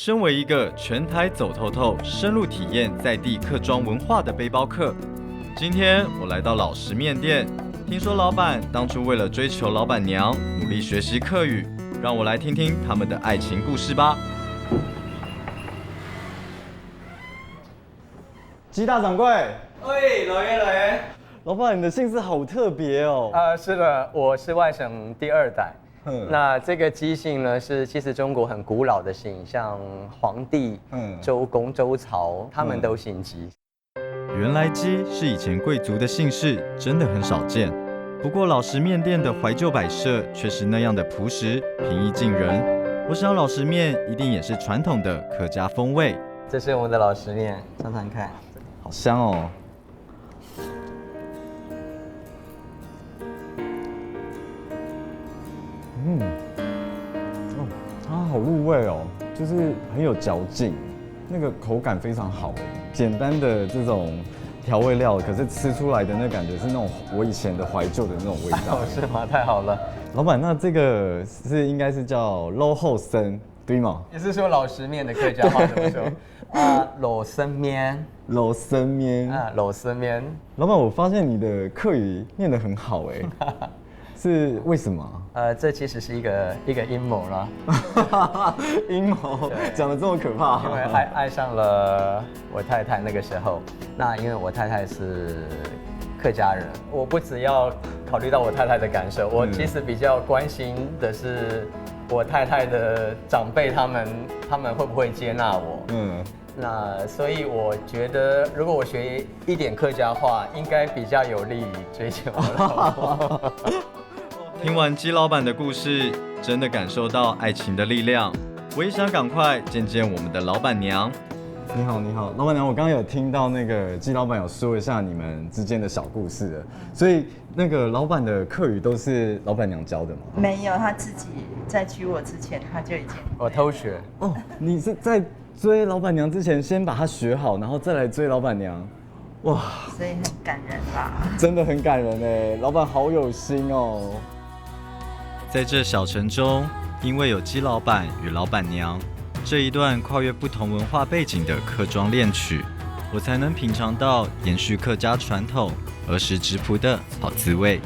身为一个全台走透透、深入体验在地客庄文化的背包客，今天我来到老实面店，听说老板当初为了追求老板娘，努力学习客语，让我来听听他们的爱情故事吧。鸡大掌柜，喂，老爷，老板，你的姓氏好特别哦。是的，我是外省第2代。那这个姬姓呢，其实中国很古老的姓，像皇帝、周公、周朝，他们都姓姬。原来姬是以前贵族的姓氏，真的很少见。不过老实面店的怀旧摆设却是那样的朴实、平易近人。我想老实面一定也是传统的客家风味。这是我们的老实面，尝尝看。好香哦。它好入味哦，就是很有嚼劲，那个口感非常好。简单的这种调味料，可是吃出来的那感觉是那种我以前的怀旧的那种味道。是吗？太好了。老板，那这个应该是叫肉后生，对吗？也是说老实面的客家话怎么说？老生面。肉生面。老生面。老板，我发现你的客语念得很好哎。是为什么？这其实是一个阴谋啦。阴谋讲得这么可怕？因为爱上了我太太那个时候，那因为我太太是客家人，我不只要考虑到我太太的感受，我其实比较关心的是我太太的长辈他们会不会接纳我。那所以我觉得，如果我学一点客家话，应该比较有利于追求老婆。听完姬老板的故事，真的感受到爱情的力量。我也想赶快见见我们的老板娘。你好，老板娘，我刚刚有听到那个姬老板有说一下你们之间的小故事了，所以那个老板的客语都是老板娘教的吗？没有，他自己在娶我之前他就已经。我偷学。哦，你是在追老板娘之前先把它学好，然后再来追老板娘。哇，所以很感人吧？真的很感人哎，老板好有心哦。在这小城中，因为有姬老板与老板娘这一段跨越不同文化背景的客庄恋曲，我才能品尝到延续客家传统儿时质朴的好滋味。